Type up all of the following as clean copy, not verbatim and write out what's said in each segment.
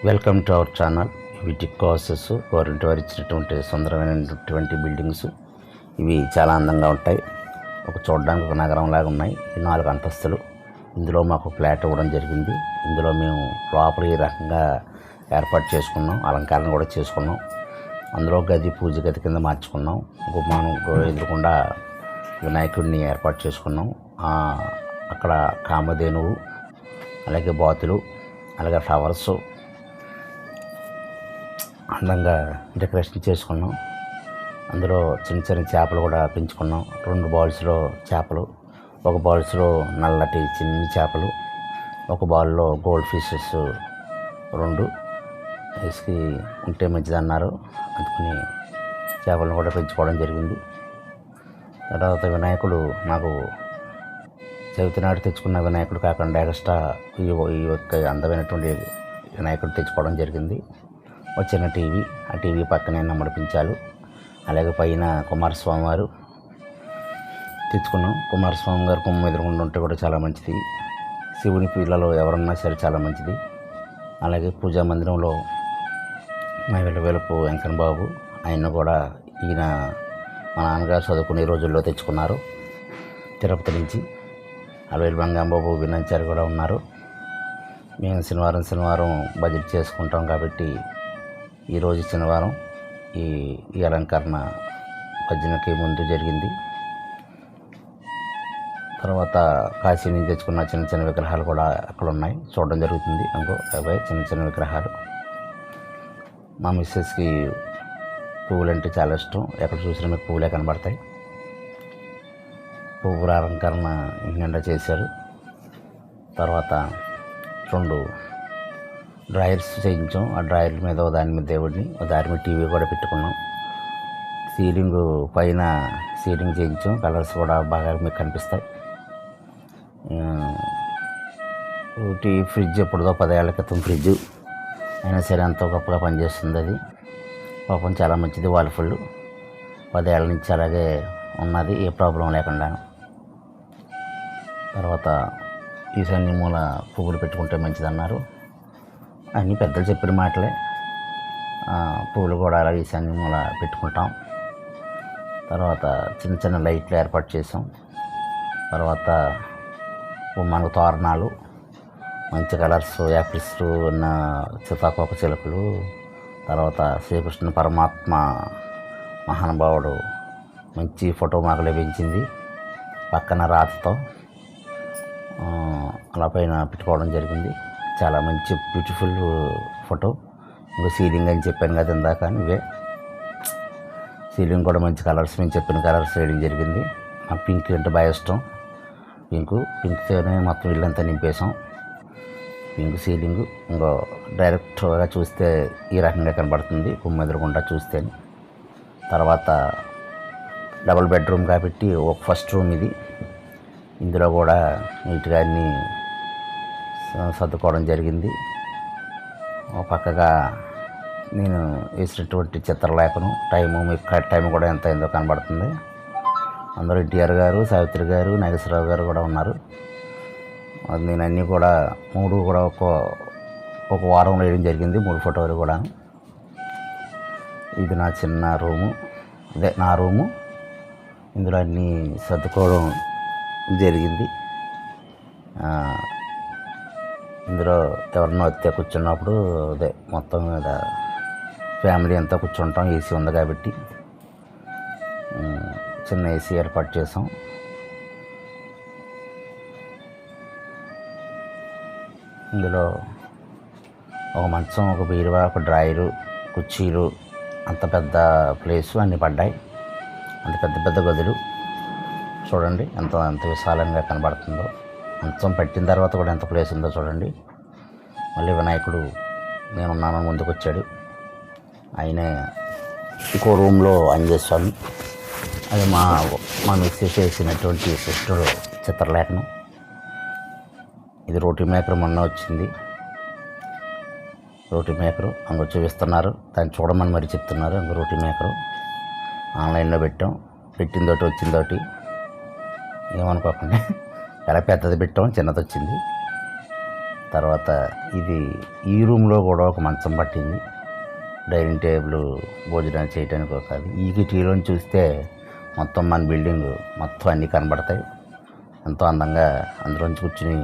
Welcome to our channel. ఇవి tick houses, government వారు ఇచ్చినటువంటి సుందరమైనటువంటి బిల్డింగ్స్. ఇవి చాలా అందంగా ఉంటాయి. చూడడానికి ఒక నగరం లాగా ఉన్నాయి. 4 అంతస్తులు. ఇందులో మాకు ఫ్లాట్ ఇవ్వడం జరిగింది. ఇందులో మేము లోపల ఈ రకంగా ఏర్పాటు చేసుకున్నాం. అలంకరణ కూడా చేసుకున్నాం. అందులో గది పూజ గది కింద మార్చుకున్నాం. గుమ్మాను ఎదురుకుండా వినాయకుడిని ఏర్పాటు చేసుకున్నాం. అక్కడ కామధేనువు, అలాగే బాతులు, అలాగే ఫ్లవర్స్ అందంగా డెకరేషన్ చేసుకున్నాం. అందులో చిన్న చిన్న చేపలు కూడా పెంచుకున్నాం. 2 బౌల్స్లో చేపలు, ఒక బౌల్స్లో నల్లటి చిన్ని చేపలు, ఒక బౌల్లో గోల్డ్ ఫిషెస్ 2 వేసి ఉంటే మంచిదన్నారు. అందుకని చేపలను కూడా పెంచుకోవడం జరిగింది. తర్వాత వినాయకుడు మాకు చవితి నాడు తెచ్చుకున్న వినాయకుడు కాకుండా ఎక్స్ట్రా ఈ యొక్క అందమైనటువంటి వినాయకుడు తెచ్చుకోవడం జరిగింది. ఒక చిన్న టీవీ, ఆ టీవీ పక్కనే నమ్మడిపించాలు. అలాగే పైన కుమారస్వామి వారు తెచ్చుకున్నాం. కుమారస్వామి గారు కొమ్మ ఎదురుకుండా ఉంటే కూడా చాలా మంచిది. శివుని పిల్లలు ఎవరన్నా సరే చాలా మంచిది. అలాగే పూజా మందిరంలో మా వెలుపు వెంకన్న బాబు, ఆయన కూడా ఈయన మా నాన్నగారు చదువుకునే రోజుల్లో తెచ్చుకున్నారు తిరుపతి నుంచి. అలవేలు బంగాంబాబు వినంచారు కూడా ఉన్నారు. మేము శనివారం బడ్జెట్ చేసుకుంటాం కాబట్టి ఈరోజు శనివారం ఈ అలంకరణ భజనకి ముందు జరిగింది. తర్వాత కాశీ నుంచి తెచ్చుకున్న చిన్న చిన్న విగ్రహాలు కూడా అక్కడ ఉన్నాయి, చూడడం జరుగుతుంది. అవే చిన్న చిన్న విగ్రహాలు. మా మిస్సెస్కి పువ్వులు అంటే చాలా ఇష్టం. ఎక్కడ చూసినా మీకు పువ్వులే కనబడతాయి. పువ్వుల అలంకరణ నిండా చేశారు. తర్వాత 2 డ్రాయర్స్ చేయించాం. ఆ డ్రాయర్ల మీద దాని మీద దేవుడిని, దాని మీద టీవీ కూడా పెట్టుకున్నాం. సీలింగ్ పైన సీలింగ్ చేయించాం. కలర్స్ కూడా బాగా మీకు కనిపిస్తాయి. ఫ్రిడ్జ్ ఎప్పుడుదో 10 ఏళ్ల క్రితం ఫ్రిడ్జ్ అయినా సరే ఎంతో గొప్పగా పనిచేస్తుంది. అది పాపం చాలా మంచిది. వాల్ఫుల్ 10 ఏళ్ళ నుంచి అలాగే ఉన్నది, ఏ ప్రాబ్లం లేకుండా. తర్వాత ఈశాన్య మూల పువ్వులు పెట్టుకుంటే మంచిదన్నారు. అన్నీ పెద్దలు చెప్పిన మాటలే. పువ్వులు కూడా అలా ఈశాన్య మూల పెట్టుకుంటాం. తర్వాత చిన్న చిన్న లైట్లు ఏర్పాటు చేసాం. తర్వాత మనకు తోరణాలు, మంచి కలర్స్, యాపిల్స్ ఉన్న సీతాకోక చిలుకలు, తర్వాత శ్రీకృష్ణ పరమాత్మ మహానుభావుడు మంచి ఫోటో మాకు లభించింది. పక్కన రాతతో అలా పైన పెట్టుకోవడం జరిగింది. చాలా మంచి బ్యూటిఫుల్ ఫోటో. ఇంకా సీలింగ్ అని చెప్పాను కదా ఇందాక, ఇవే సీలింగ్ కూడా మంచి కలర్స్, మేము చెప్పిన కలర్స్ వేయడం జరిగింది. నాకు పింక్ అంటే బాగా ఇష్టం. పింక్తోనే మొత్తం ఇల్లంతా నింపేసాం. Pink ceiling. ఇంకో డైరెక్ట్గా చూస్తే ఈ రకంగా కనబడుతుంది గుమ్మ ఎదురుకుండా చూస్తే. తర్వాత డబుల్ బెడ్రూమ్ కాబట్టి ఒక ఫస్ట్ రూమ్ ఇది. ఇందులో కూడా నీట్గా అన్నీ సర్దుకోవడం జరిగింది. పక్కగా నేను వేసినటువంటి చిత్రలేఖను టైం కూడా ఎంత అయిందో కనబడుతుంది. అందరూ ఎన్టీఆర్ గారు, సావిత్రి గారు, నాగేశ్వరరావు గారు కూడా ఉన్నారు. నేను అన్నీ కూడా 3 కూడా ఒక వారం వేయడం జరిగింది, 3 ఫోటోలు కూడా. ఇది నా చిన్న రూము, నా రూము. ఇందులో అన్నీ సర్దుకోవడం జరిగింది. ఇందులో ఎవరన్నా వస్తే కూర్చున్నప్పుడు మొత్తం మీద ఫ్యామిలీ అంతా కూర్చుంటాం. ఏసీ ఉంది కాబట్టి చిన్న ఏసీ ఏర్పాటు చేసాం. ఇందులో ఒక మంచం, ఒక బీరువా, ఒక డ్రాయరు, కుర్చీలు, అంత పెద్ద ప్లేసు అన్నీ పడ్డాయి. అంత పెద్ద గదులు చూడండి ఎంత విశాలంగా కనబడుతుందో. మంచం పట్టిన తర్వాత కూడా ఎంత ప్లేస్ ఉందో చూడండి. మళ్ళీ వినాయకుడు నేనున్నాను ముందుకు వచ్చాడు. ఆయనే ఇంకో రూమ్లో అంజేస్వామి. అది మా మిక్సెస్ చేసినటువంటి సిస్టర్ చిత్రలేఖనం. ఇది రోటీ మేకర్ మొన్న వచ్చింది. రోటీ మేకరు అంగ చూపిస్తున్నారు, దాన్ని చూడమని మరి చెప్తున్నారు. అంగ రోటీ మేకరు ఆన్లైన్లో పెట్టిందోటి వచ్చిందోటి, ఏమనుకోకుండా. చాలా పెద్దది పెట్టాం, చిన్నది వచ్చింది. తర్వాత ఇది ఈ రూమ్లో కూడా ఒక మంచం పట్టింది, డైనింగ్ టేబుల్ భోజనాలు చేయడానికి ఒక అది. ఈ కిటికీలోని చూస్తే మొత్తం మన బిల్డింగ్ మొత్తం అన్నీ కనబడతాయి. ఎంతో అందంగా అందులోంచి కూర్చుని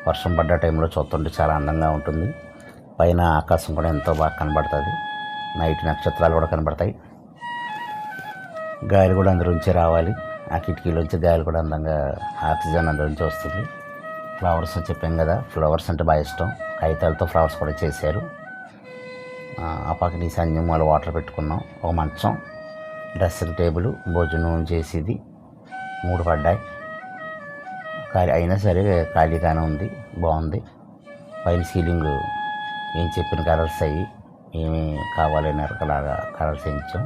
వర్షం పడ్డ టైంలో చూస్తుంటే చాలా అందంగా ఉంటుంది. పైన ఆకాశం కూడా ఎంతో బాగా కనబడుతుంది, నైట్ నక్షత్రాలు కూడా కనబడతాయి. గాలి కూడా అందులోంచి రావాలి, ఆ కిటికీలోంచి గాలి కూడా అందంగా ఆక్సిజన్ అందులోంచి వస్తుంది. ఫ్లవర్స్ చెప్పాం కదా, ఫ్లవర్స్ అంటే బాగా ఇష్టం. కాగితాలతో ఫ్లవర్స్ కూడా చేశారు. ఆ పక్కన ఈశాన్యం వాళ్ళు వాటర్ పెట్టుకున్నాం. ఒక మంచం, డ్రెస్సింగ్ టేబుల్, భోజనం చేసేది 3 పడ్డాయి. అయినా సరే ఖాళీగానే ఉంది, బాగుంది. పైన సీలింగ్ ఏం చెప్పిన కలర్స్ అయ్యి ఏమి కావాలని అలాగా కలర్స్ వేయించాం.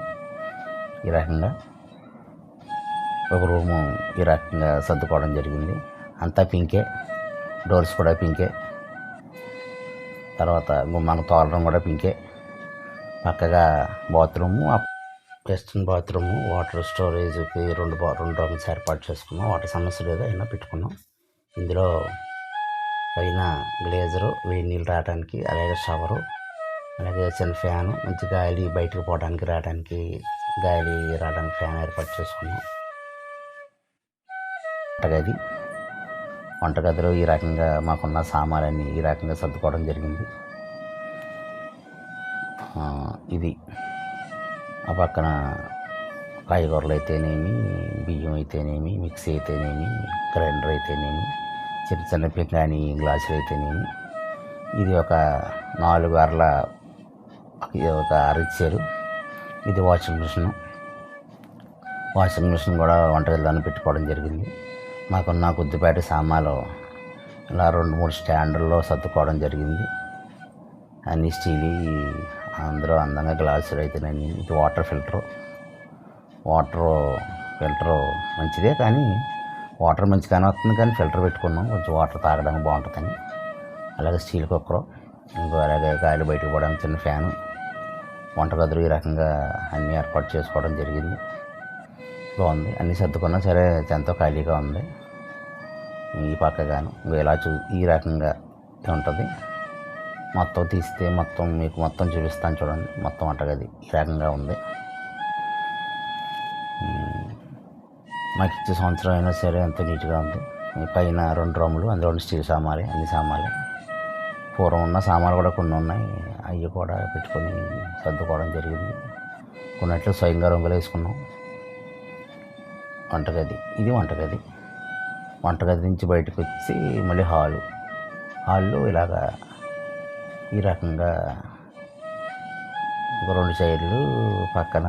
ఈ రకంగా ఒక రూము ఈ రకంగా సర్దుకోవడం జరిగింది. అంతా పింకే, డోర్స్ కూడా పింకే, తర్వాత గుమ్మానికి తోలడం కూడా పింకే. పక్కగా బాత్రూము, వెస్ట్రన్ బాత్రూము, వాటర్ స్టోరేజ్కి రెండు రూమ్స్ ఏర్పాటు చేసుకున్నాం. వాటర్ సమస్య లేదు, అయినా పెట్టుకున్నాం. ఇందులో పైన గ్లేజరు, వేడి నీళ్ళు రావడానికి, అలాగే షవరు, అలాగే చిన్న ఫ్యాను, మంచి గాలి బయటకు పోవడానికి రావడానికి, గాలి రావడానికి ఫ్యాన్ ఏర్పాటు చేసుకున్నాం. వంటగదిలో ఈ రకంగా మాకున్న సామాన్లన్నీ ఈ రకంగా సర్దుకోవడం జరిగింది. ఇది ఆ పక్కన కాయగూరలు అయితేనేమి, బియ్యం అయితేనేమి, మిక్సీ అయితేనేమి, గ్రైండర్ అయితేనేమి, చిన్న చిన్న పింగాణి గ్లాసులు అయితేనేమి. ఇది ఒక 4 అరల ఒక అరిచారు. ఇది వాషింగ్ మిషన్ కూడా వంటగదిలోనే పెట్టుకోవడం జరిగింది. మాకున్న కొద్దిపాటి సామాన్లు ఇలా 2-3 స్టాండుల్లో సర్దుకోవడం జరిగింది. అన్ని స్టీల్, అందరూ అందంగా గ్లాసులు అయితేనేమి. ఇది వాటర్ ఫిల్టరు మంచిదే, కానీ వాటర్ మంచిగానే వస్తుంది, కానీ ఫిల్టర్ పెట్టుకున్నాం కొంచెం వాటర్ తాగడానికి బాగుంటుందని. అలాగే స్టీల్ కుక్కరు, ఇంకో అలాగే గాలి బయటకు పోవడానికి చిన్న ఫ్యాను. వంటగదులు ఈ రకంగా అన్నీ ఏర్పాటు చేసుకోవడం జరిగింది. బాగుంది, అన్నీ సర్దుకున్నా సరే ఎంతో ఖాళీగా ఉంది. ఈ పక్కగాను ఇలా ఈ రకంగా ఉంటుంది. మొత్తం తీస్తే మీకు మొత్తం చూపిస్తాను చూడండి. మొత్తం వంటగది ఈ రకంగా ఉంది. మాకు ఇచ్చే సంవత్సరం అయినా సరే ఎంతో నీట్గా ఉంది. పైన 2 రూములు, అందులో స్టీల్ సామాన్లు, అన్ని సామాన్లు. పూర్వం ఉన్న సామాన్లు కూడా కొన్ని ఉన్నాయి, అవి కూడా పెట్టుకొని సర్దుకోవడం జరిగింది. కొన్నిట్లో స్వయంగా రంగులు వేసుకున్నాం. ఇది వంటగది నుంచి బయటకు వచ్చి మళ్ళీ హాల్లో ఇలాగా ఈ రకంగా ఒక 2 చైర్లు, పక్కన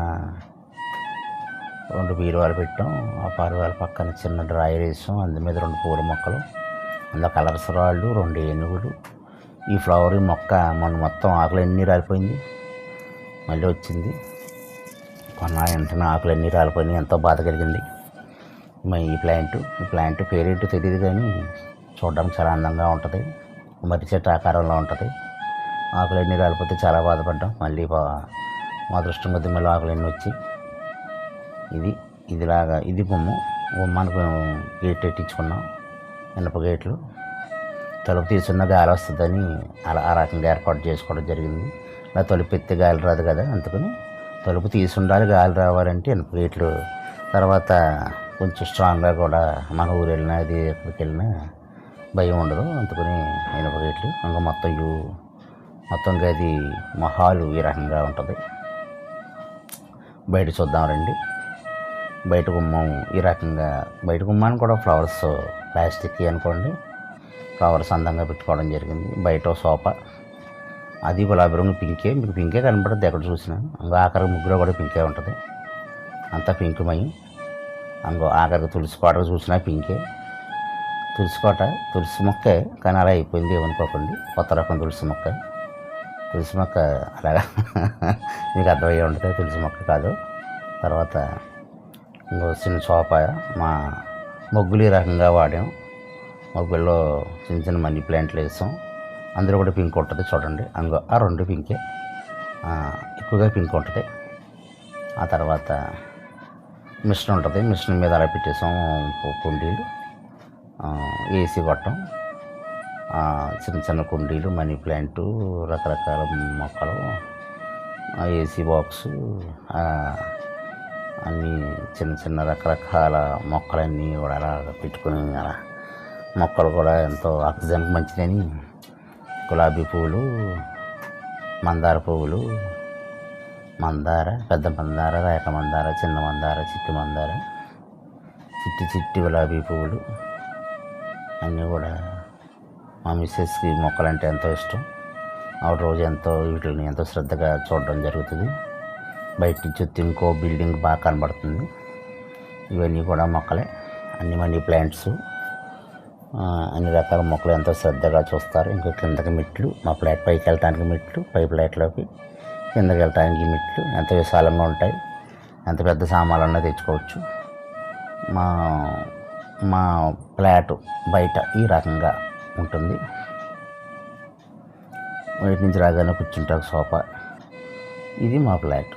2 బీరువాలు పెట్టాం. ఆ బీరువాల పక్కన చిన్న డ్రాయర్ వేసాం, అందు మీద 2 పూల మొక్కలు, అందులో కలర్స్ రాళ్ళు, 2 ఏనుగులు. ఈ ఫ్లవర్ మొక్క మొత్తం ఆకులన్నీ రాలిపోయింది, మళ్ళీ వచ్చింది. కొన్న వెంటనే ఆకులన్నీ రాలిపోయినాయి, ఎంతో బాధ కలిగింది. ఈ ప్లాంట్ పేరేంటో తెలియదు, కానీ చూడడానికి చాలా అందంగా ఉంటుంది. మర్రి చెట్టు ఆకారంలో ఉంటుంది. ఆకులన్నీ రాలిపోతే చాలా బాధపడ్డాం. మళ్ళీ మా దృష్టం కొద్ది మళ్ళీ ఆకులన్నీ వచ్చి ఇది గుమ్మానికి గేట్ పెట్టించుకున్నాం, ఇనప గేట్లు. తలుపు తీసుకున్న గాలి వస్తుందని ఆ రకంగా ఏర్పాటు చేసుకోవడం జరిగింది. ఇలా తలుపు ఎత్తే గాలి రాదు కదా, అందుకని తలుపు తీసి ఉండాలి, గాలి రావాలంటే ఇనప గేట్లు. తర్వాత కొంచెం స్ట్రాంగ్గా కూడా మన ఊరు వెళ్ళినా అది ఎక్కడికి వెళ్ళినా భయం ఉండదు, అందుకని ఇనప గేట్లు. ఇంకా మొత్తం గది హాలు ఈ రకంగా ఉంటుంది. బయట చూద్దాం రండి. బయట గుమ్మం ఈ రకంగా, బయట గుమ్మాన్ని కూడా ఫ్లవర్స్ ప్లాస్టిక్ అనుకోండి, ఫ్లవర్స్ అందంగా పెట్టుకోవడం జరిగింది. బయట సోఫా, అది గులాబీ రంగు పింకే, మీకు పింకే కనపడుతుంది ఎక్కడ చూసినా. ఇంకా ఆఖరి ముగ్గులో కూడా పింకే ఉంటుంది, అంతా పింకుమయం. అంగో ఆఖరికి తులసి కోటకు చూసినా పింకే. తులసి మొక్కే, కానీ అలా అయిపోయింది ఏమనుకోకండి. కొత్త రకం తులసి మొక్క అలాగా మీకు అర్థమయ్యే ఉంటుంది, తులసి మొక్క కాదు. తర్వాత ఇంకో చిన్న సోఫా, మా మొగ్గులు ఈ రకంగా వాడాం. మొగ్గుల్లో చిన్న మనీ ప్లాంట్లు వేసాం, అందులో కూడా పింక్ ఉంటుంది చూడండి. అంగో ఆ 2 పింకే, ఎక్కువగా పింక్ ఉంటుంది. ఆ తర్వాత మిషన్ ఉంటుంది, మిషన్ మీద అలా పెట్టేసాం కుండీలు. ఏసీ గొట్టం, చిన్న చిన్న కుండీలు, మనీ ప్లాంటు, రకరకాల మొక్కలు, ఏసీ బాక్సు, అన్నీ చిన్న చిన్న రకరకాల మొక్కలన్నీ కూడా అలా పెట్టుకుని అలా మొక్కలు కూడా ఎంతో ఆక్సిజన్కి మంచిదని గులాబీ పువ్వులు, మందార పువ్వులు, మందార, పెద్ద మందార, రేఖ మందార, చిన్న మందార, చిట్టి మందార, చిట్టి చిట్టి గులాబీ పువ్వులు అన్నీ కూడా మా మిస్సెస్కి మొక్కలంటే ఎంతో ఇష్టం. ఆవిడ రోజు వీటిని ఎంతో శ్రద్ధగా చూడడం జరుగుతుంది. బయట నుంచి వస్తే ఇంకో బిల్డింగ్ బాగా కనబడుతుంది. ఇవన్నీ కూడా మొక్కలే, అన్ని మనీ ప్లాంట్స్, అన్ని రకాల మొక్కలు ఎంతో శ్రద్ధగా చూస్తారు. ఇంకా కిందకి మెట్లు, మా ఫ్లాట్ పైకి వెళ్ళటానికి మెట్లు, పై ఫ్లాట్లోకి కిందకి వెళ్ళటానికి మెట్లు ఎంతో విశాలంగా ఉంటాయి. ఎంత పెద్ద సామాన్లన్నా తెచ్చుకోవచ్చు. మా ఫ్లాట్ బయట ఈ రకంగా ఉంటుంది. బయట నుంచి రాగానే కూర్చుంటాకు సోఫా. ఇది మా ఫ్లాట్.